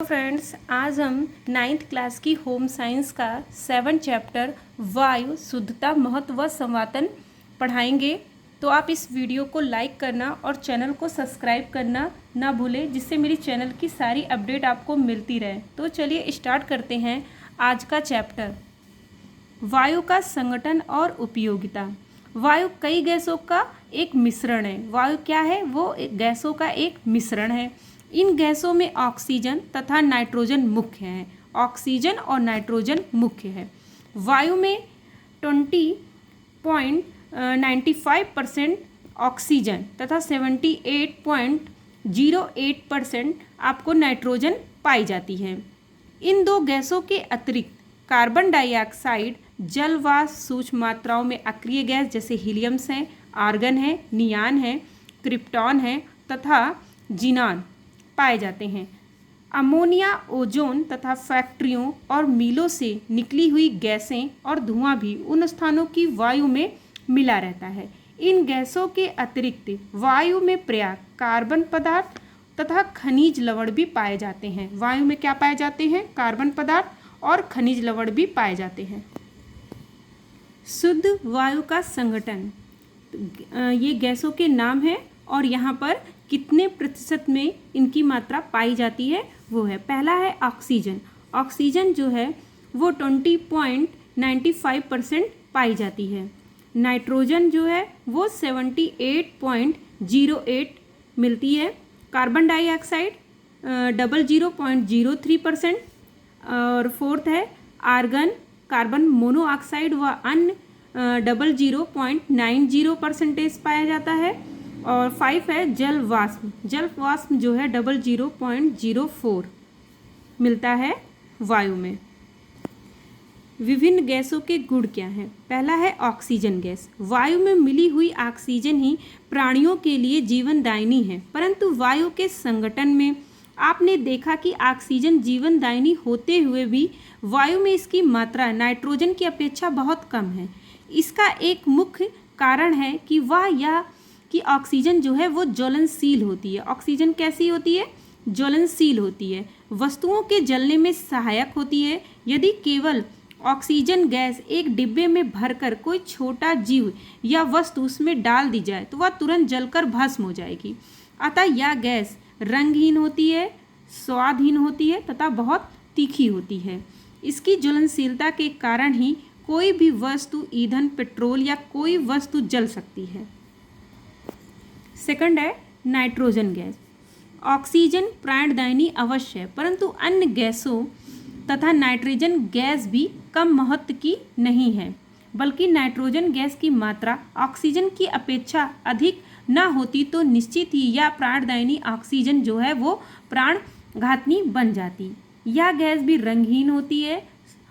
Friends, आज हम 9th class की होम साइंस का 7 चैप्टर वायु शुद्धता महत्व व संवातन पढ़ाएंगे। तो आप इस वीडियो को लाइक करना और चैनल को सब्सक्राइब करना ना भूलें, जिससे मेरी चैनल की सारी अपडेट आपको मिलती रहे। तो चलिए स्टार्ट करते हैं आज का चैप्टर। वायु का संगठन और उपयोगिता। वायु कई गैसों का एक मिश्रण है। वायु क्या है? वो गैसों का एक मिश्रण है। इन गैसों में ऑक्सीजन तथा नाइट्रोजन मुख्य है। ऑक्सीजन और नाइट्रोजन मुख्य है। वायु में 20.95% ऑक्सीजन तथा 78.08% आपको नाइट्रोजन पाई जाती है। इन दो गैसों के अतिरिक्त कार्बन डाइऑक्साइड, जल वाष्प, सूक्ष्म मात्राओं में अक्रिय गैस जैसे हीलियम्स है, आर्गन है, नियान है, क्रिप्टॉन है तथा जिनान पाए जाते हैं। अमोनिया, ओजोन तथा फैक्ट्रियों और मिलों से निकली हुई गैसें और धुआं भी उन स्थानों की वायु में मिला रहता है। इन गैसों के अतिरिक्त वायु में पर्याप्त कार्बन पदार्थ तथा खनिज लवण भी पाए जाते हैं। वायु में क्या पाए जाते हैं? कार्बन पदार्थ और खनिज लवण भी पाए जाते हैं। शुद्ध वायु का संगठन, ये गैसों के नाम है और यहाँ पर कितने प्रतिशत में इनकी मात्रा पाई जाती है वो है। पहला है ऑक्सीजन। ऑक्सीजन जो है वो 20.95% पाई जाती है। नाइट्रोजन जो है वो 78.08 मिलती है। कार्बन डाइऑक्साइड 00.03% और फोर्थ है आर्गन, कार्बन मोनोऑक्साइड व अन्य 00.90% पाया जाता है। और 5 है जल वाष्प। जल वाष्प जो है 00.04 मिलता है वायु में। विभिन्न गैसों के गुण क्या हैं? पहला है ऑक्सीजन गैस। वायु में मिली हुई ऑक्सीजन ही प्राणियों के लिए जीवनदायिनी है, परंतु वायु के संगठन में आपने देखा कि ऑक्सीजन जीवनदायिनी होते हुए भी वायु में इसकी मात्रा नाइट्रोजन की अपेक्षा बहुत कम है। इसका एक मुख्य कारण है कि कि ऑक्सीजन जो है वो ज्वलनशील होती है। ऑक्सीजन कैसी होती है? ज्वलनशील होती है। वस्तुओं के जलने में सहायक होती है। यदि केवल ऑक्सीजन गैस एक डिब्बे में भरकर कोई छोटा जीव या वस्तु उसमें डाल दी जाए तो वह तुरंत जलकर भस्म हो जाएगी। अतः यह गैस रंगहीन होती है, स्वादहीन होती है तथा बहुत तीखी होती है। इसकी ज्वलनशीलता के कारण ही कोई भी वस्तु, ईंधन, पेट्रोल या कोई वस्तु जल सकती है। सेकंड है नाइट्रोजन गैस। ऑक्सीजन प्राणदायिनी अवश्य है, परंतु अन्य गैसों तथा नाइट्रोजन गैस भी कम महत्व की नहीं है, बल्कि नाइट्रोजन गैस की मात्रा ऑक्सीजन की अपेक्षा अधिक न होती तो निश्चित ही यह प्राणदायिनी ऑक्सीजन जो है वो प्राणघातनी बन जाती। यह गैस भी रंगहीन होती है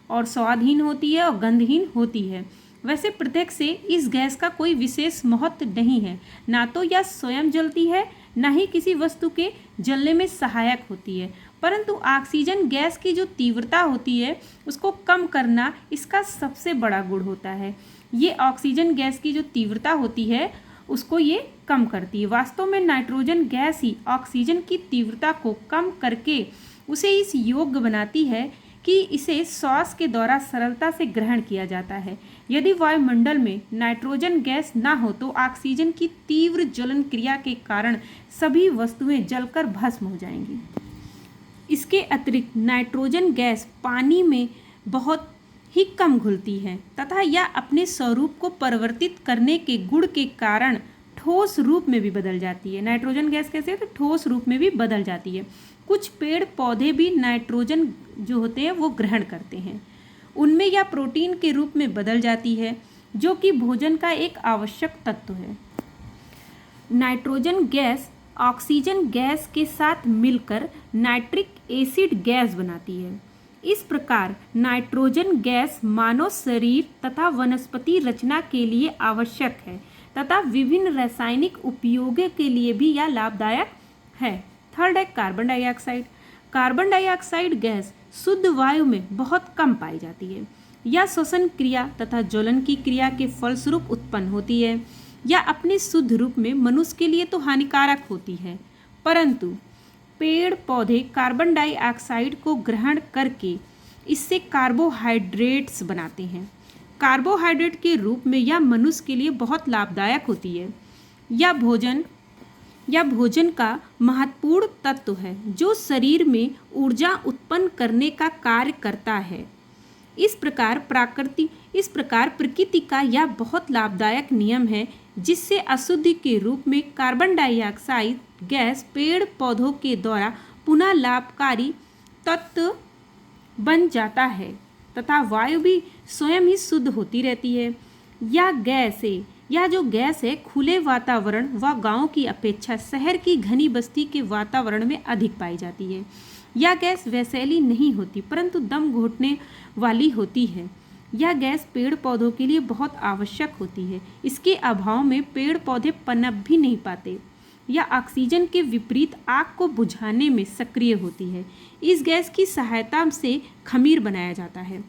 और स्वादहीन होती है और गंधहीन होती है। वैसे प्रत्यक्ष से इस गैस का कोई विशेष महत्व नहीं है। ना तो यह स्वयं जलती है, ना ही किसी वस्तु के जलने में सहायक होती है, परंतु ऑक्सीजन गैस की जो तीव्रता होती है उसको कम करना इसका सबसे बड़ा गुण होता है। ये ऑक्सीजन गैस की जो तीव्रता होती है उसको ये कम करती है। वास्तव में नाइट्रोजन गैस ही ऑक्सीजन की तीव्रता को कम करके उसे इस योग्य बनाती है कि इसे श्वास के द्वारा सरलता से ग्रहण किया जाता है। यदि वायुमंडल में नाइट्रोजन गैस ना हो तो ऑक्सीजन की तीव्र ज्वलन क्रिया के कारण सभी वस्तुएं जलकर भस्म हो जाएंगी। इसके अतिरिक्त नाइट्रोजन गैस पानी में बहुत ही कम घुलती है तथा यह अपने स्वरूप को परिवर्तित करने के गुण के कारण ठोस रूप में भी बदल जाती है। नाइट्रोजन गैस कैसे है? तो ठोस रूप में भी बदल जाती है। कुछ पेड़ पौधे भी नाइट्रोजन जो होते हैं वो ग्रहण करते हैं। उनमें यह प्रोटीन के रूप में बदल जाती है, जो कि भोजन का एक आवश्यक तत्व है। नाइट्रोजन गैस ऑक्सीजन गैस के साथ मिलकर नाइट्रिक एसिड गैस बनाती है। इस प्रकार नाइट्रोजन गैस मानव शरीर तथा वनस्पति रचना के लिए आवश्यक है तथा विभिन्न रासायनिक उपयोगों के लिए भी यह लाभदायक है। थर्ड है carbon dioxide. Carbon dioxide gas शुद्ध वायु में बहुत कम पाई जाती है। यह श्वसन क्रिया तथा ज्वलन की क्रिया के फलस्वरूप उत्पन्न होती है। यह अपने शुद्ध रूप में मनुष्य के लिए तो हानिकारक होती है, परंतु पेड़ पौधे कार्बन डाइऑक्साइड को ग्रहण करके इससे कार्बोहाइड्रेट्स बनाते हैं। कार्बोहाइड्रेट के रूप में यह मनुष्य के लिए बहुत लाभदायक होती है। यह भोजन का महत्वपूर्ण तत्व है जो शरीर में ऊर्जा उत्पन्न करने का कार्य करता है। इस प्रकार प्रकृति का यह बहुत लाभदायक नियम है जिससे अशुद्धि के रूप में कार्बन डाइऑक्साइड गैस पेड़ पौधों के द्वारा पुनः लाभकारी तत्व बन जाता है तथा वायु भी स्वयं ही शुद्ध होती रहती है। यह जो गैस है खुले वातावरण व गांव की अपेक्षा शहर की घनी बस्ती के वातावरण में अधिक पाई जाती है। यह गैस वैसेली नहीं होती परंतु दम घोटने वाली होती है। यह गैस पेड़ पौधों के लिए बहुत आवश्यक होती है। इसके अभाव में पेड़ पौधे पनप भी नहीं पाते। यह ऑक्सीजन के विपरीत आग को बुझाने में सक्रिय होती है। इस गैस की सहायता से खमीर बनाया जाता है।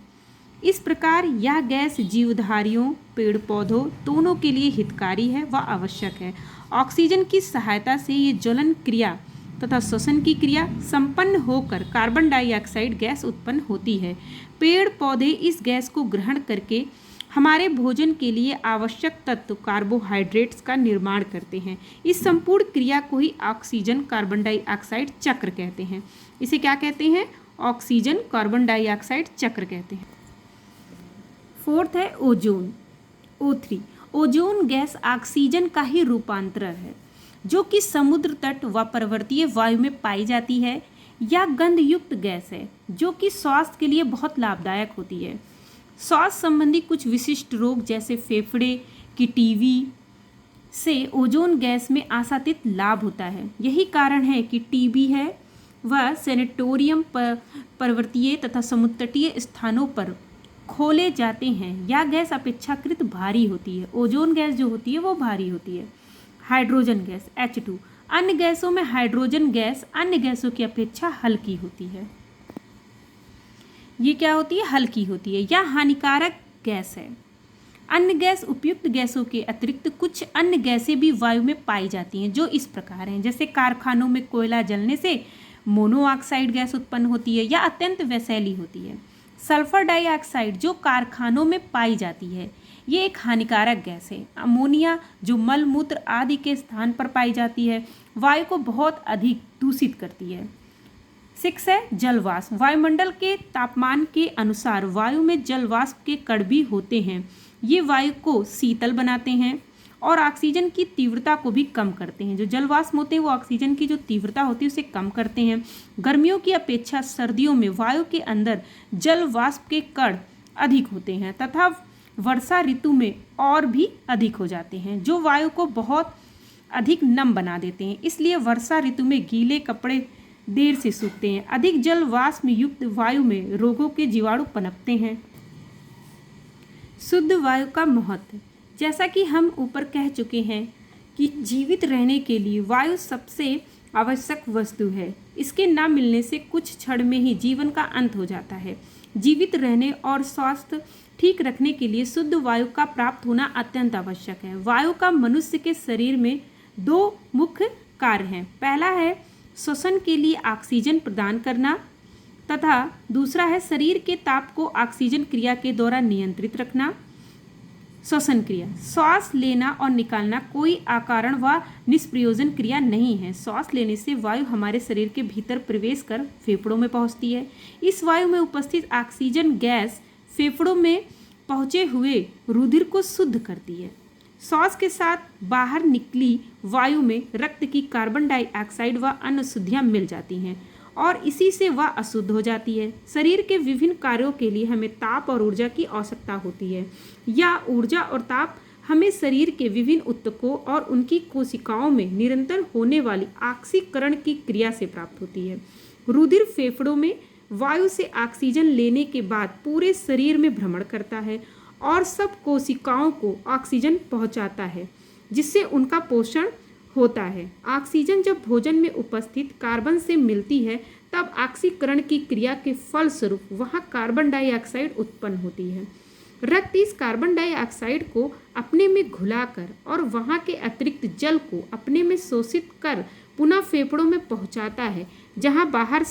इस प्रकार यह गैस जीवधारियों पेड़ पौधों दोनों के लिए हितकारी है व आवश्यक है। ऑक्सीजन की सहायता से ये ज्वलन क्रिया तथा श्वसन की क्रिया संपन्न होकर कार्बन डाइऑक्साइड गैस उत्पन्न होती है। पेड़ पौधे इस गैस को ग्रहण करके हमारे भोजन के लिए आवश्यक तत्व कार्बोहाइड्रेट्स का निर्माण करते हैं। इस संपूर्ण क्रिया को ही ऑक्सीजन कार्बन डाइऑक्साइड चक्र कहते हैं। इसे क्या कहते हैं? ऑक्सीजन कार्बन डाइऑक्साइड चक्र कहते हैं। फोर्थ है ozone, O3। Ozone gas oxygen का ही रूपांतरण है जो कि समुद्र तट व पर्वतीय वायु में पाई जाती है। यह गंध युक्त गैस है जो कि स्वास्थ्य के लिए बहुत लाभदायक होती है। स्वास्थ्य संबंधी कुछ विशिष्ट रोग जैसे फेफड़े की टीबी से ओजोन गैस में आसातित लाभ होता है। यही कारण है कि टीबी है वह सैनिटोरियम पर्वतीय तथा समुद्र तटीय स्थानों पर खोले जाते हैं। यह गैस अपेक्षाकृत भारी होती है। ओजोन गैस जो होती है वो भारी होती है। Hydrogen gas H2। अन्य गैसों में हाइड्रोजन गैस अन्य गैसों की अपेक्षा हल्की होती है। ये क्या होती है? हल्की होती है। यह हानिकारक गैस है। अन्य गैस उपयुक्त गैसों के अतिरिक्त कुछ अन्य गैसें भी वायु में पाई जाती हैं जो इस प्रकार हैं। जैसे कारखानों में कोयला जलने से मोनोऑक्साइड गैस उत्पन्न होती है। यह अत्यंत विषैली होती है। सल्फर डाइऑक्साइड जो कारखानों में पाई जाती है ये एक हानिकारक गैस है। अमोनिया जो मल मूत्र आदि के स्थान पर पाई जाती है वायु को बहुत अधिक दूषित करती है। 6 है जलवाष्प। वायुमंडल के तापमान के अनुसार वायु में जलवाष्प के कण भी होते हैं। ये वायु को शीतल बनाते हैं और ऑक्सीजन की तीव्रता को भी कम करते हैं। जो जलवाष्प होते हैं वो ऑक्सीजन की जो तीव्रता होती है उसे कम करते हैं। गर्मियों की अपेक्षा सर्दियों में वायु के अंदर जलवाष्प के कण अधिक होते हैं तथा वर्षा ऋतु में और भी अधिक हो जाते हैं जो वायु को बहुत अधिक नम बना देते हैं। इसलिए वर्षा ऋतु में गीले कपड़े देर से सूखते हैं। अधिक जलवाष्प युक्त वायु में रोगों के जीवाणु पनपते हैं। शुद्ध वायु का महत्व। जैसा कि हम ऊपर कह चुके हैं कि जीवित रहने के लिए वायु सबसे आवश्यक वस्तु है। इसके न मिलने से कुछ क्षण में ही जीवन का अंत हो जाता है। जीवित रहने और स्वास्थ्य ठीक रखने के लिए शुद्ध वायु का प्राप्त होना अत्यंत आवश्यक है। वायु का मनुष्य के शरीर में 2 मुख्य कार्य हैं। पहला है श्वसन के लिए ऑक्सीजन प्रदान करना तथा दूसरा है शरीर के ताप को ऑक्सीजन क्रिया के द्वारा नियंत्रित रखना। श्वसन क्रिया, श्वास लेना और निकालना कोई अकारण व निष्प्रयोजन क्रिया नहीं है। श्वास लेने से वायु हमारे शरीर के भीतर प्रवेश कर फेफड़ों में पहुंचती है। इस वायु में उपस्थित ऑक्सीजन गैस फेफड़ों में पहुंचे हुए रुधिर को शुद्ध करती है। श्वास के साथ बाहर निकली वायु में रक्त की कार्बन डाइऑक्साइड व अन्य शुद्धियाँ मिल जाती हैं और इसी से वह अशुद्ध हो जाती है। शरीर के विभिन्न कार्यों के लिए हमें ताप और ऊर्जा की आवश्यकता होती है। यह ऊर्जा और ताप हमें शरीर के विभिन्न ऊतकों और उनकी कोशिकाओं में निरंतर होने वाली ऑक्सीकरण की क्रिया से प्राप्त होती है। रुधिर फेफड़ों में वायु से ऑक्सीजन लेने के बाद पूरे शरीर में भ्रमण करता है और सब कोशिकाओं को ऑक्सीजन पहुंचाता है जिससे उनका पोषण होता है। ऑक्सीजन जब भोजन में उपस्थित कार्बन से मिलती है तब ऑक्सीकरण की क्रिया के फलस्वरूप वहाँ कार्बन डाइऑक्साइड उत्पन्न होती है। रक्त इस कार्बन डाइऑक्साइड को अपने में घुलाकर और वहाँ के अतिरिक्त जल को अपने में शोषित कर पुनः फेफड़ों में पहुंचाता है, जहां बाहर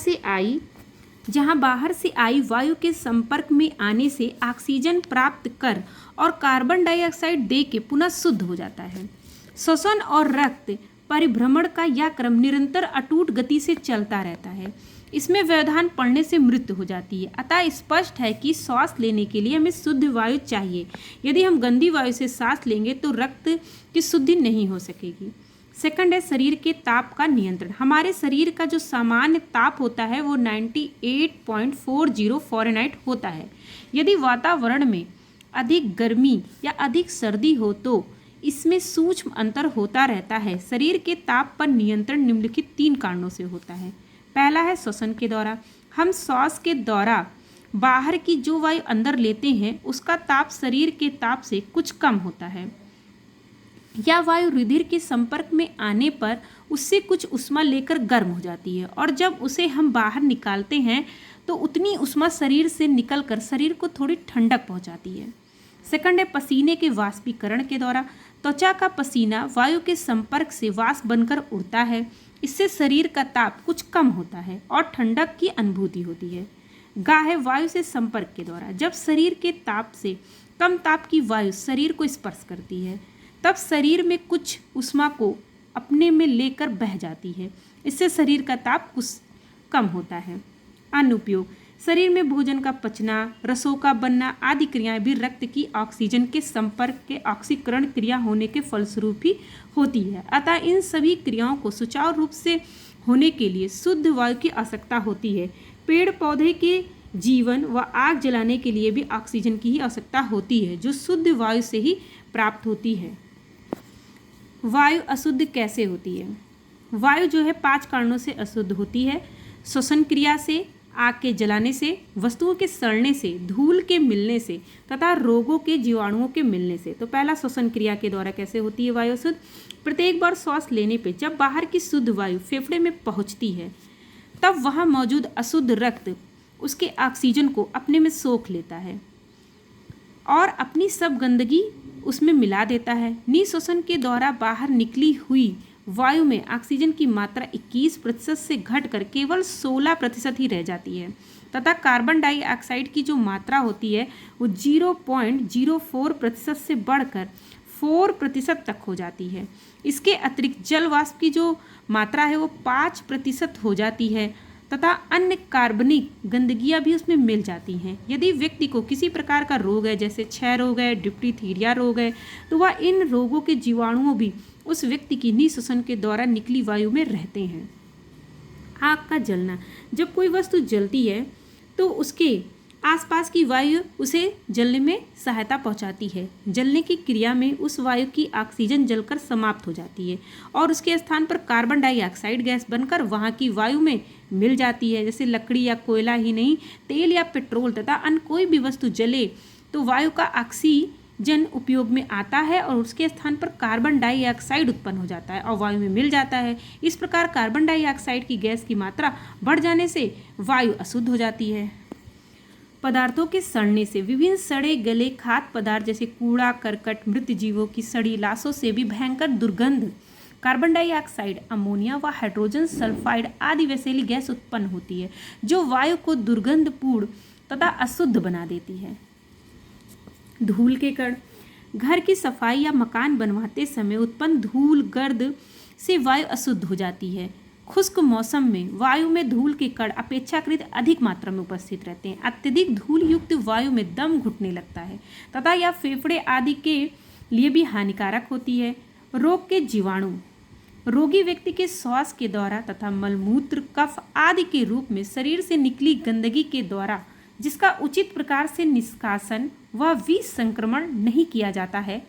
से आई वायु के संपर्क में आने से ऑक्सीजन प्राप्त कर और कार्बन डाइऑक्साइड दे के पुनः शुद्ध हो जाता है। श्वसन और रक्त परिभ्रमण का यह क्रम निरंतर अटूट गति से चलता रहता है। इसमें व्यवधान पड़ने से मृत्यु हो जाती है। अतः स्पष्ट है कि श्वास लेने के लिए हमें शुद्ध वायु चाहिए। यदि हम गंदी वायु से सांस लेंगे तो रक्त की शुद्धि नहीं हो सकेगी। सेकंड है शरीर के ताप का नियंत्रण। हमारे शरीर का जो सामान्य ताप होता है वो 98.40 फ़ारेनहाइट होता है। यदि वातावरण में अधिक गर्मी या अधिक सर्दी हो तो इसमें सूक्ष्म अंतर होता रहता है। शरीर के ताप पर नियंत्रण निम्नलिखित 3 कारणों से होता है। पहला है श्वसन के द्वारा। हम श्वास के द्वारा बाहर की जो वायु अंदर लेते हैं उसका ताप शरीर के ताप से कुछ कम होता है। यह वायु रुधिर के संपर्क में आने पर उससे कुछ उष्मा लेकर गर्म हो जाती है और जब उसे हम बाहर निकालते हैं तो उतनी उष्मा शरीर से निकलकर शरीर को थोड़ी ठंडक पहुंचाती है। सेकंड है पसीने के वाष्पीकरण के द्वारा। त्वचा का पसीना वायु के संपर्क से वाष्प बनकर उड़ता है। इससे शरीर का ताप कुछ कम होता है और ठंडक की अनुभूति होती है। गा है वायु से संपर्क के द्वारा। जब शरीर के ताप से कम ताप की वायु शरीर को स्पर्श करती है तब शरीर में कुछ उष्मा को अपने में लेकर बह जाती है। इससे शरीर का ताप कुछ कम होता है। अनुपयोग। शरीर में भोजन का पचना, रसों का बनना आदि क्रियाएं भी रक्त की ऑक्सीजन के संपर्क के ऑक्सीकरण क्रिया होने के फलस्वरूप ही होती है। अतः इन सभी क्रियाओं को सुचारू रूप से होने के लिए शुद्ध वायु की आवश्यकता होती है। पेड़ पौधे के जीवन व आग जलाने के लिए भी ऑक्सीजन की ही आवश्यकता होती है, जो शुद्ध वायु से ही प्राप्त होती है। वायु अशुद्ध कैसे होती है? वायु जो है 5 कारणों से अशुद्ध होती है। श्वसन क्रिया से, आग के जलाने से, वस्तुओं के सड़ने से, धूल के मिलने से तथा रोगों के जीवाणुओं के मिलने से। तो पहला श्वसन क्रिया के द्वारा कैसे होती है वायु अशुद्ध? प्रत्येक बार श्वास लेने पे जब बाहर की शुद्ध वायु फेफड़े में पहुंचती है तब वहाँ मौजूद अशुद्ध रक्त उसके ऑक्सीजन को अपने में सोख लेता है और अपनी सब गंदगी उसमें मिला देता है। निःश्वसन के द्वारा बाहर निकली हुई वायु में ऑक्सीजन की मात्रा 21% से घटकर केवल 16% ही रह जाती है तथा कार्बन डाइऑक्साइड की जो मात्रा होती है वो 0.04% से बढ़कर 4% तक हो जाती है। इसके अतिरिक्त जल वाष्प की जो मात्रा है वो 5% हो जाती है तथा अन्य कार्बनिक गंदगियां भी उसमें मिल जाती हैं। यदि व्यक्ति को किसी प्रकार का रोग है, जैसे क्षय रोग है, डिप्थीरिया रोग है, तो वह इन रोगों के जीवाणुओं भी उस व्यक्ति की निःश्वसन के द्वारा निकली वायु में रहते हैं। आग का जलना। जब कोई वस्तु जलती है तो उसके आसपास की वायु उसे जलने में सहायता पहुंचाती है। जलने की क्रिया में उस वायु की ऑक्सीजन जलकर समाप्त हो जाती है और उसके स्थान पर कार्बन डाइऑक्साइड गैस बनकर वहाँ की वायु में मिल जाती है। जैसे लकड़ी या कोयला ही नहीं, तेल या पेट्रोल तथा अन्य कोई भी वस्तु जले तो वायु का ऑक्सीजन उपयोग में आता है और उसके स्थान पर कार्बन डाइऑक्साइड उत्पन्न हो जाता है और वायु में मिल जाता है। इस प्रकार कार्बन डाइऑक्साइड की गैस की मात्रा बढ़ जाने से वायु अशुद्ध हो जाती है। पदार्थों के सड़ने से। विभिन्न सड़े गले खाद्य पदार्थ जैसे कूड़ा करकट, मृत जीवों की सड़ी लाशों से भी भयंकर दुर्गंध, कार्बन डाइऑक्साइड, अमोनिया व हाइड्रोजन सल्फाइड आदि वैसेली गैस उत्पन्न होती है जो वायु को दुर्गंधपूर्ण तथा अशुद्ध बना देती है। धूल के कण। घर की सफाई या मकान बनवाते समय उत्पन्न धूल गर्द से वायु अशुद्ध हो जाती है। खुश्क मौसम में वायु में धूल के कण अपेक्षाकृत अधिक मात्रा में उपस्थित रहते हैं। अत्यधिक धूल युक्त वायु में दम घुटने लगता है तथा यह फेफड़े आदि के लिए भी हानिकारक होती है। रोग के जीवाणु। रोगी व्यक्ति के श्वास के द्वारा तथा मलमूत्र, कफ आदि के रूप में शरीर से निकली गंदगी के द्वारा जिसका उचित प्रकार से निष्कासन व विसंक्रमण नहीं किया जाता है,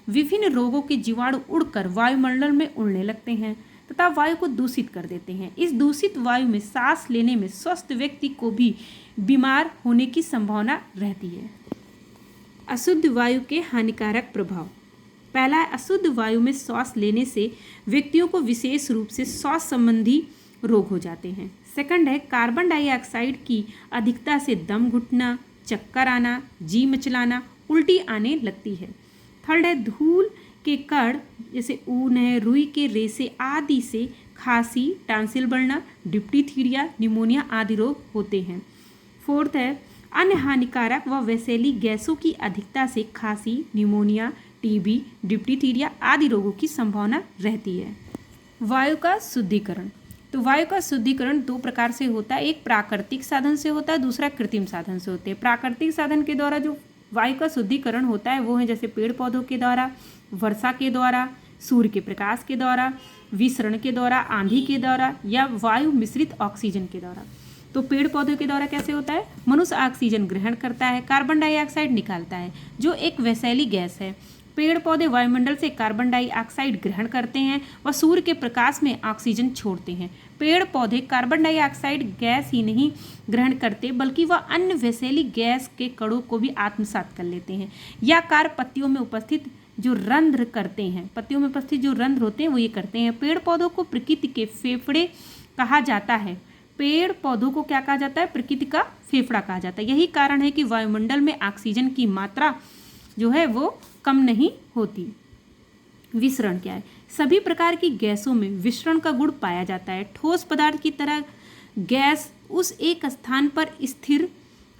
विभिन्न रोगों के जीवाणु उड़कर वायुमंडल में उड़ने लगते हैं तथा वायु को दूषित कर देते हैं। इस दूषित वायु में सांस लेने में स्वस्थ व्यक्ति को भी बीमार होने की संभावना रहती है। अशुद्ध वायु के हानिकारक प्रभाव। पहला है, अशुद्ध वायु में श्वास लेने से व्यक्तियों को विशेष रूप से श्वास संबंधी रोग हो जाते हैं। सेकंड है, कार्बन डाइऑक्साइड की अधिकता से दम घुटना, चक्कर आना, जी मचलाना, उल्टी आने लगती है। थर्ड है, धूल के कण जैसे ऊन है, रुई के रेसे आदि से खांसी, टांसिल बढ़ना, डिप्टीथीरिया, निमोनिया आदि रोग होते हैं। फोर्थ है अन्य हानिकारक व वैसेली गैसों की अधिकता से खांसी, निमोनिया, टीबी, डिप्टीथीरिया आदि रोगों की संभावना रहती है। वायु का शुद्धिकरण। तो वायु का शुद्धिकरण दो प्रकार से होता है, एक प्राकृतिक साधन से होता है, दूसरा कृत्रिम साधन से होते हैं। प्राकृतिक साधन के द्वारा जो वायु का शुद्धिकरण होता है वो है जैसे पेड़ पौधों के द्वारा, वर्षा के द्वारा, सूर्य के प्रकाश के द्वारा, विसरण के द्वारा, आंधी के द्वारा या वायु मिश्रित ऑक्सीजन के द्वारा। तो पेड़ पौधों के द्वारा कैसे होता है, मनुष्य ऑक्सीजन ग्रहण करता है, कार्बन डाइऑक्साइड निकालता है जो एक वैसेली गैस है। पेड़ पौधे वायुमंडल से कार्बन डाइऑक्साइड ग्रहण करते हैं व सूर्य के प्रकाश में ऑक्सीजन छोड़ते हैं। पेड़ पौधे कार्बन डाइऑक्साइड गैस ही नहीं ग्रहण करते बल्कि वह अन्य वैसेली गैस के कणों को भी आत्मसात कर लेते हैं। यह कार्य पत्तियों में उपस्थित जो रंध्र करते हैं, पत्तियों में उपस्थित जो रंध्र होते हैं वो ये करते हैं। पेड़ पौधों को प्रकृति के फेफड़े कहा जाता है। पेड़ पौधों को क्या कहा जाता है, प्रकृति का फेफड़ा कहा जाता है। यही कारण है कि वायुमंडल में ऑक्सीजन की मात्रा जो है वो कम नहीं होती। विसरण क्या है, सभी प्रकार की गैसों में विसरण का गुण पाया जाता है। ठोस पदार्थ की तरह गैस उस एक स्थान पर स्थिर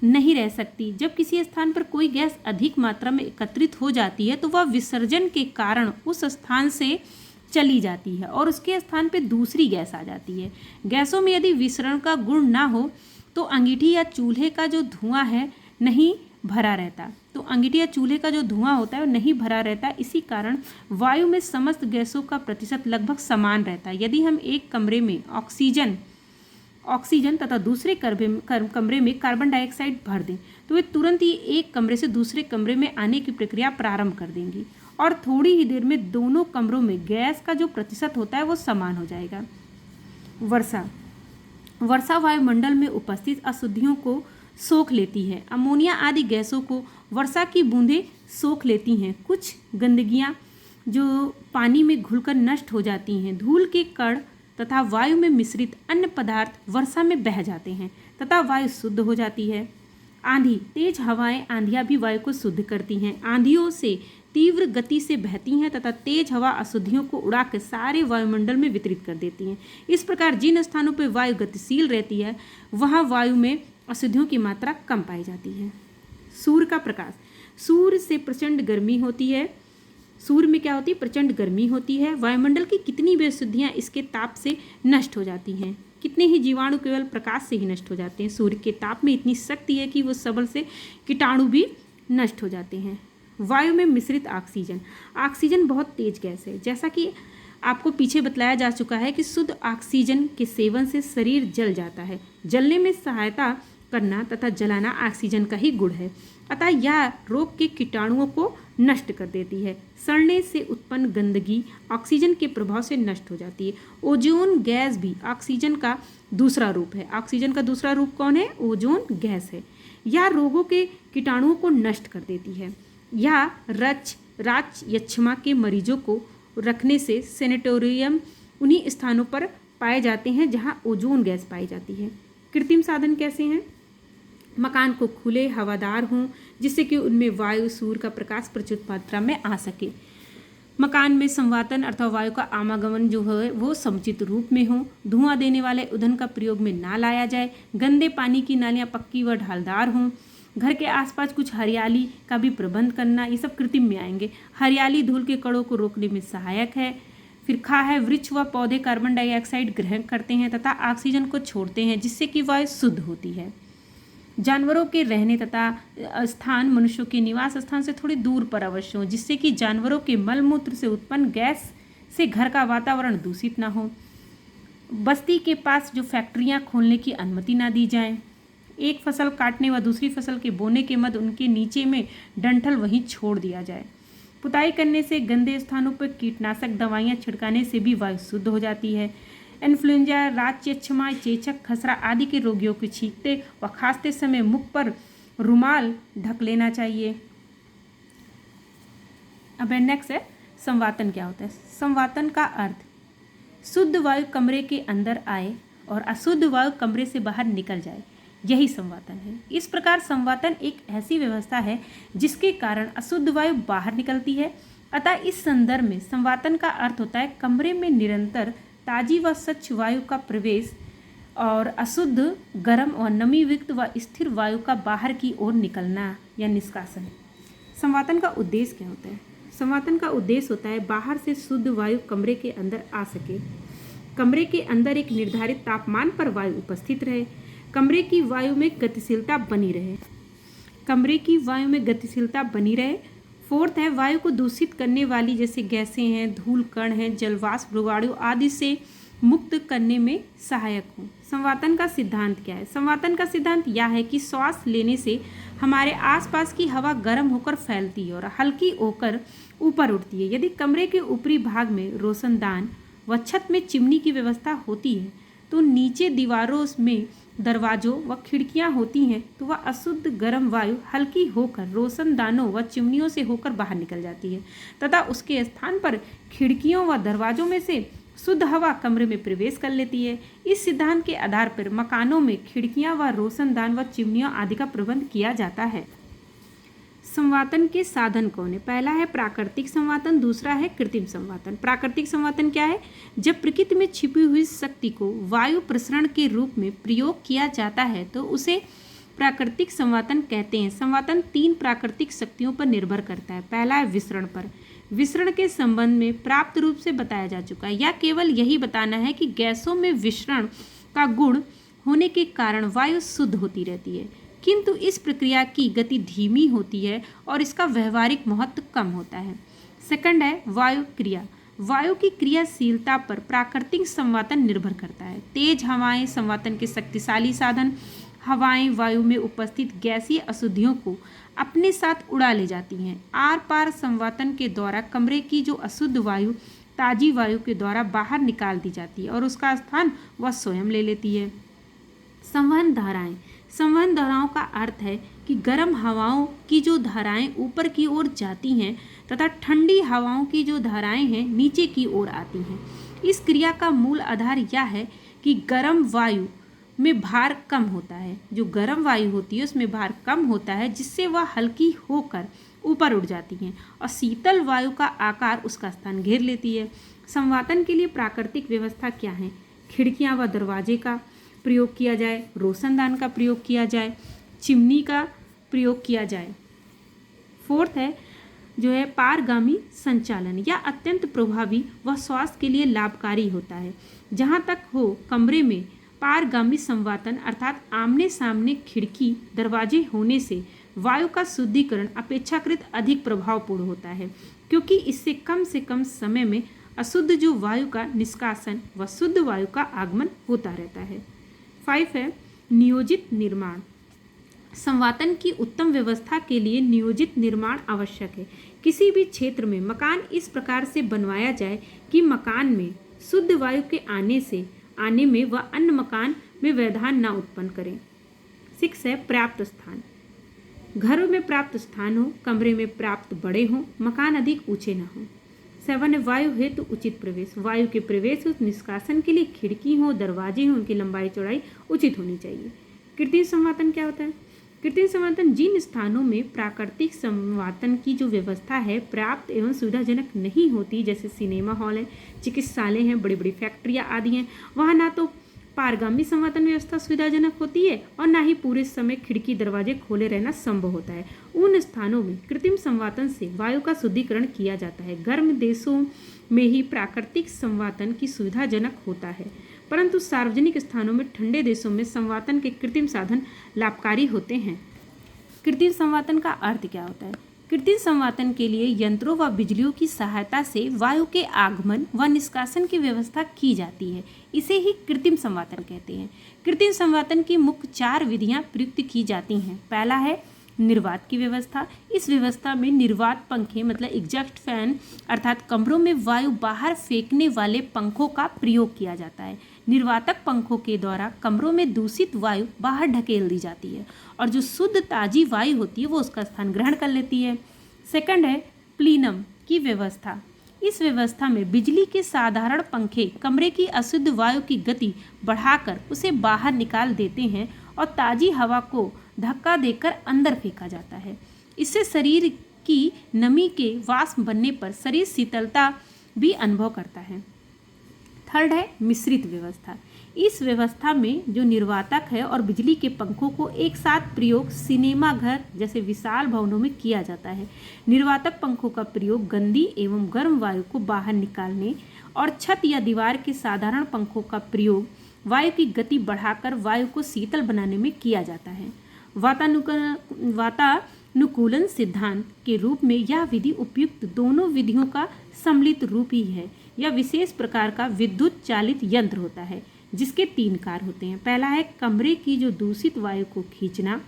नहीं रह सकती। जब किसी स्थान पर कोई गैस अधिक मात्रा में एकत्रित हो जाती है तो वह विसर्जन के कारण उस स्थान से चली जाती है और उसके स्थान पर दूसरी गैस आ जाती है। गैसों में यदि विसरण का गुण ना हो तो अंगीठी या चूल्हे का जो धुआं है नहीं भरा रहता। तो अंगीठी या चूल्हे का जो धुआं होता है वो नहीं भरा रहता। इसी कारण वायु में समस्त गैसों का प्रतिशत लगभग समान रहता है। यदि हम एक कमरे में ऑक्सीजन तथा दूसरे कमरे में कार्बन डाइऑक्साइड भर दें तो वे तुरंत ही एक कमरे से दूसरे कमरे में आने की प्रक्रिया प्रारंभ कर देंगी और थोड़ी ही देर में दोनों कमरों में गैस का जो प्रतिशत होता है वो समान हो जाएगा। वर्षा वायुमंडल में उपस्थित अशुद्धियों को सोख लेती है। अमोनिया आदि गैसों को वर्षा की बूंदें सोख लेती हैं। कुछ गंदगियां जो पानी में घुलकर नष्ट हो जाती हैं। धूल के कण तथा वायु में मिश्रित अन्य पदार्थ वर्षा में बह जाते हैं तथा वायु शुद्ध हो जाती है। आंधी, तेज हवाएं, आंधियां भी वायु को शुद्ध करती हैं। आंधियों से तीव्र गति से बहती हैं तथा तेज हवा अशुद्धियों को उड़ाकर सारे वायुमंडल में वितरित कर देती हैं। इस प्रकार जिन स्थानों पर वायु गतिशील रहती है वहाँ वायु में अशुद्धियों की मात्रा कम पाई जाती है। सूर्य का प्रकाश, सूर्य से प्रचंड गर्मी होती है। सूर्य में क्या होती है, प्रचंड गर्मी होती है। वायुमंडल की कितनी भी अशुद्धियाँ इसके ताप से नष्ट हो जाती हैं। कितने ही जीवाणु केवल प्रकाश से ही नष्ट हो जाते हैं। सूर्य के ताप में इतनी शक्ति है कि वो सबल से कीटाणु भी नष्ट हो जाते हैं। वायु में मिश्रित ऑक्सीजन, ऑक्सीजन बहुत तेज गैस है। जैसा कि आपको पीछे बतलाया जा चुका है कि शुद्ध ऑक्सीजन के सेवन से शरीर जल जाता है। जलने में सहायता करना तथा जलाना ऑक्सीजन का ही गुण है, अतः यह रोग के कीटाणुओं को नष्ट कर देती है। सड़ने से उत्पन्न गंदगी ऑक्सीजन के प्रभाव से नष्ट हो जाती है। ओजोन गैस भी ऑक्सीजन का दूसरा रूप है। ऑक्सीजन का दूसरा रूप कौन है, ओजोन गैस है। यह रोगों के कीटाणुओं को नष्ट कर देती है। यह राच यक्षमा के मरीजों को रखने से सैनिटोरियम उन्हीं स्थानों पर पाए जाते हैं जहाँ ओजोन गैस पाई जाती है। कृत्रिम साधन कैसे हैं, मकान को खुले हवादार हों जिससे कि उनमें वायु सूर्य का प्रकाश प्रचुर मात्रा में आ सके। मकान में संवातन अर्थात वायु का आवागमन जो है वो समुचित रूप में हो। धुआं देने वाले ईंधन का प्रयोग में ना लाया जाए। गंदे पानी की नालियाँ पक्की व ढालदार हों। घर के आसपास कुछ हरियाली का भी प्रबंध करना, ये सब कृत्रिम में आएंगे। हरियाली धूल के कणों को रोकने में सहायक है। फिर है वृक्ष व पौधे कार्बन डाइऑक्साइड ग्रहण करते हैं तथा ऑक्सीजन को छोड़ते हैं जिससे कि वायु शुद्ध होती है। जानवरों के रहने तथा स्थान मनुष्यों के निवास स्थान से थोड़ी दूर पर अवश्य हो जिससे कि जानवरों के मलमूत्र से उत्पन्न गैस से घर का वातावरण दूषित ना हो। बस्ती के पास जो फैक्ट्रियां खोलने की अनुमति ना दी जाए। एक फसल काटने व दूसरी फसल के बोने के मध्य उनके नीचे में डंठल वहीं छोड़ दिया जाए। पुताई करने से गंदे स्थानों पर कीटनाशक दवाइयाँ छिड़काने से भी वायु शुद्ध हो जाती है। इन्फ्लुएंजा, राच यक्षमा, चेचक, खसरा आदि के रोगियों को छींकते व खांसते समय मुख पर रुमाल ढक लेना चाहिए। अब नेक्स्ट है संवातन क्या होता है। संवातन का अर्थ शुद्ध वायु कमरे के अंदर आए और अशुद्ध वायु कमरे से बाहर निकल जाए, यही संवातन है। इस प्रकार संवातन एक ऐसी व्यवस्था है जिसके कारण अशुद्ध वायु बाहर निकलती है। अतः इस संदर्भ में संवातन का अर्थ होता है कमरे में निरंतर ताजी व स्वच्छ वायु का प्रवेश और अशुद्ध, गर्म और नमीयुक्त व स्थिर वायु का बाहर की ओर निकलना या निष्कासन। संवातन का उद्देश्य क्या होता है? संवातन का उद्देश्य होता है बाहर से शुद्ध वायु कमरे के अंदर आ सके, कमरे के अंदर एक निर्धारित तापमान पर वायु उपस्थित रहे, कमरे की वायु में गतिशीलता बनी रहे, कमरे की वायु में गतिशीलता बनी रहे। फोर्थ है वायु को दूषित करने वाली जैसे गैसें हैं, धूल कण हैं, जलवाष्प, रोगाणु आदि से मुक्त करने में सहायक हो। संवातन का सिद्धांत क्या है? संवातन का सिद्धांत यह है कि श्वास लेने से हमारे आसपास की हवा गर्म होकर फैलती है और हल्की होकर ऊपर उठती है। यदि कमरे के ऊपरी भाग में रोशनदान व छत में चिमनी की व्यवस्था होती है तो नीचे दीवारों में दरवाजों व खिड़कियां होती हैं तो वह अशुद्ध गर्म वायु हल्की होकर रोशनदानों व चिमनियों से होकर बाहर निकल जाती है तथा उसके स्थान पर खिड़कियों व दरवाजों में से शुद्ध हवा कमरे में प्रवेश कर लेती है। इस सिद्धांत के आधार पर मकानों में खिड़कियां व रोशनदान व चिमनियों आदि का प्रबंध किया जाता है। संवातन के साधन कौन है? पहला है प्राकृतिक संवातन, दूसरा है कृत्रिम संवातन। प्राकृतिक संवातन क्या है? जब प्रकृति में छिपी हुई शक्ति को वायु प्रसरण के रूप में प्रयोग किया जाता है तो उसे प्राकृतिक संवातन कहते हैं। संवातन 3 प्राकृतिक शक्तियों पर निर्भर करता है। पहला है विसरण पर। विसरण के संबंध में प्राप्त रूप से बताया जा चुका है। या केवल यही बताना है कि गैसों में विसरण का गुण होने के कारण वायु शुद्ध होती रहती है, किंतु इस प्रक्रिया की गति धीमी होती है और इसका व्यवहारिक महत्व कम होता है। सेकंड है वायु क्रिया। वायु की क्रियाशीलता पर प्राकृतिक संवातन निर्भर करता है। तेज हवाएं संवातन के शक्तिशाली साधन। हवाएं वायु में उपस्थित गैसीय अशुद्धियों को अपने साथ उड़ा ले जाती हैं। आर पार संवातन के द्वारा कमरे की जो अशुद्ध वायु ताजी वायु के द्वारा बाहर निकाल दी जाती है और उसका स्थान वह स्वयं ले लेती है। संवहन धाराएं। संवहन धाराओं का अर्थ है कि गर्म हवाओं की जो धाराएं ऊपर की ओर जाती हैं तथा ठंडी हवाओं की जो धाराएं हैं नीचे की ओर आती हैं। इस क्रिया का मूल आधार यह है कि गर्म वायु में भार कम होता है। जो गर्म वायु होती है उसमें भार कम होता है जिससे वह हल्की होकर ऊपर उड़ जाती हैं और शीतल वायु का आकार उसका स्थान घेर लेती है। संवातन के लिए प्राकृतिक व्यवस्था क्या है? खिड़कियां व दरवाजे का प्रयोग किया जाए, रोशनदान का प्रयोग किया जाए, चिमनी का प्रयोग किया जाए। फोर्थ है जो है पारगामी संचालन। यह अत्यंत प्रभावी व स्वास्थ्य के लिए लाभकारी होता है। जहाँ तक हो कमरे में पारगामी संवातन अर्थात आमने सामने खिड़की दरवाजे होने से वायु का शुद्धिकरण अपेक्षाकृत अधिक प्रभावपूर्ण होता है, क्योंकि इससे कम से कम समय में अशुद्ध जो वायु का निष्कासन व शुद्ध वायु का आगमन होता रहता है। 5 है नियोजित निर्माण। संवातन की उत्तम व्यवस्था के लिए नियोजित निर्माण आवश्यक है। किसी भी क्षेत्र में मकान इस प्रकार से बनवाया जाए कि मकान में शुद्ध वायु के आने में व अन्य मकान में व्यवधान न उत्पन्न करें। 6 है पर्याप्त स्थान। घरों में पर्याप्त स्थान हो, कमरे में पर्याप्त बड़े हों, मकान अधिक ऊंचे न हों। 7 है वायु हेतु उचित प्रवेश। वायु के प्रवेश और निष्कासन के लिए खिड़की हो, दरवाजे हों, उनकी लंबाई चौड़ाई उचित होनी चाहिए। कृत्रिम संवातन क्या होता है? कृत्रिम संवातन जिन स्थानों में प्राकृतिक संवातन की जो व्यवस्था है पर्याप्त एवं सुविधाजनक नहीं होती, जैसे सिनेमा हॉल है, चिकित्सालय हैं, बड़ी बड़ी फैक्ट्रियाँ आदि हैं, वहाँ ना तो पारगामी संवातन व्यवस्था सुविधाजनक होती है और ना ही पूरे समय खिड़की दरवाजे खोले रहना संभव होता है। उन स्थानों में कृत्रिम संवातन से वायु का शुद्धिकरण किया जाता है। गर्म देशों में ही प्राकृतिक संवातन की सुविधाजनक होता है, परंतु सार्वजनिक स्थानों में ठंडे देशों में संवातन के कृत्रिम साधन लाभकारी होते हैं। कृत्रिम संवातन का अर्थ क्या होता है? कृत्रिम संवातन के लिए यंत्रों व बिजलियों की सहायता से वायु के आगमन व निष्कासन की व्यवस्था की जाती है। इसे ही कृत्रिम संवातन कहते हैं। कृत्रिम संवातन की मुख्य 4 विधियां प्रयुक्त की जाती हैं। पहला है निर्वात की व्यवस्था। इस व्यवस्था में निर्वात पंखे मतलब एग्जॉस्ट फैन अर्थात कमरों में वायु बाहर फेंकने वाले पंखों का प्रयोग किया जाता है। निर्वातक पंखों के द्वारा कमरों में दूषित वायु बाहर ढकेल दी जाती है और जो शुद्ध ताजी वायु होती है वो उसका स्थान ग्रहण कर लेती है। सेकंड है प्लीनम की व्यवस्था। इस व्यवस्था में बिजली के साधारण पंखे कमरे की अशुद्ध वायु की गति बढ़ाकर उसे बाहर निकाल देते हैं और ताजी हवा को धक्का देकर अंदर फेंका जाता है। इससे शरीर की नमी के वाष्प बनने पर शरीर शीतलता भी अनुभव करता है। थर्ड है मिश्रित व्यवस्था। इस व्यवस्था में जो निर्वातक है और बिजली के पंखों को एक साथ प्रयोग सिनेमा घर जैसे विशाल भवनों में किया जाता है। निर्वातक पंखों का प्रयोग गंदी एवं गर्म वायु को बाहर निकालने और छत या दीवार के साधारण पंखों का प्रयोग वायु की गति बढ़ाकर वायु को शीतल बनाने में किया जाता है। वातानुकूलन सिद्धांत के रूप में यह विधि उपयुक्त दोनों विधियों का सम्मिलित रूप ही है। यह विशेष प्रकार का विद्युत चालित यंत्र होता है जिसके 3 कार्य होते हैं। पहला है कमरे की जो दूषित वायु को खींचना,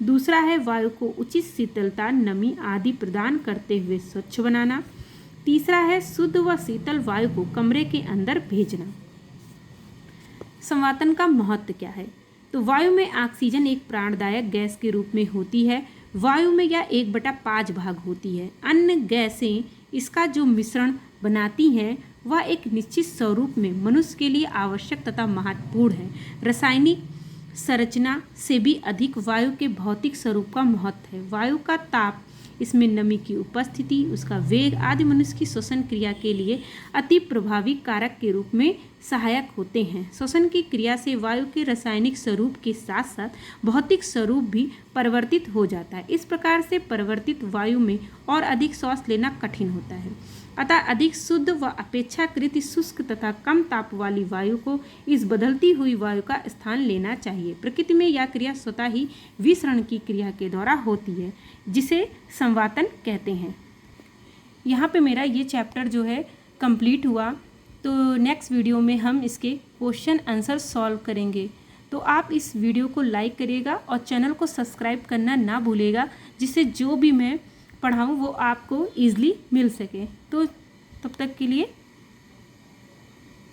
दूसरा है वायु को उचित शीतलता, नमी आदि प्रदान करते हुए स्वच्छ बनाना, तीसरा है शुद्ध व शीतल वायु को कमरे के अंदर भेजना। संवातन का महत्व क्या है? तो वायु में ऑक्सीजन एक प्राणदायक गैस के रूप में होती है। वायु में यह 1/5 भाग होती है। अन्य गैसें इसका जो मिश्रण बनाती हैं वह एक निश्चित स्वरूप में मनुष्य के लिए आवश्यक तथा महत्वपूर्ण है। रासायनिक संरचना से भी अधिक वायु के भौतिक स्वरूप का महत्व है। वायु का ताप, इसमें नमी की उपस्थिति, उसका वेग आदि मनुष्य की श्वसन क्रिया के लिए अति प्रभावी कारक के रूप में सहायक होते हैं। श्वसन की क्रिया से वायु के रासायनिक स्वरूप के साथ साथ भौतिक स्वरूप भी परिवर्तित हो जाता है। इस प्रकार से परिवर्तित वायु में और अधिक श्वास लेना कठिन होता है। अतः अधिक शुद्ध व अपेक्षाकृत शुष्क तथा कम ताप वाली वायु को इस बदलती हुई वायु का स्थान लेना चाहिए। प्रकृति में यह क्रिया स्वतः ही विसरण की क्रिया के द्वारा होती है जिसे संवातन कहते हैं। यहाँ पे मेरा ये चैप्टर जो है कंप्लीट हुआ। तो नेक्स्ट वीडियो में हम इसके क्वेश्चन आंसर सॉल्व करेंगे। तो आप इस वीडियो को लाइक करिएगा और चैनल को सब्सक्राइब करना ना भूलिएगा जिससे जो भी मैं पढ़ाऊँ वो आपको ईज़िली मिल सके। तो तब तक के लिए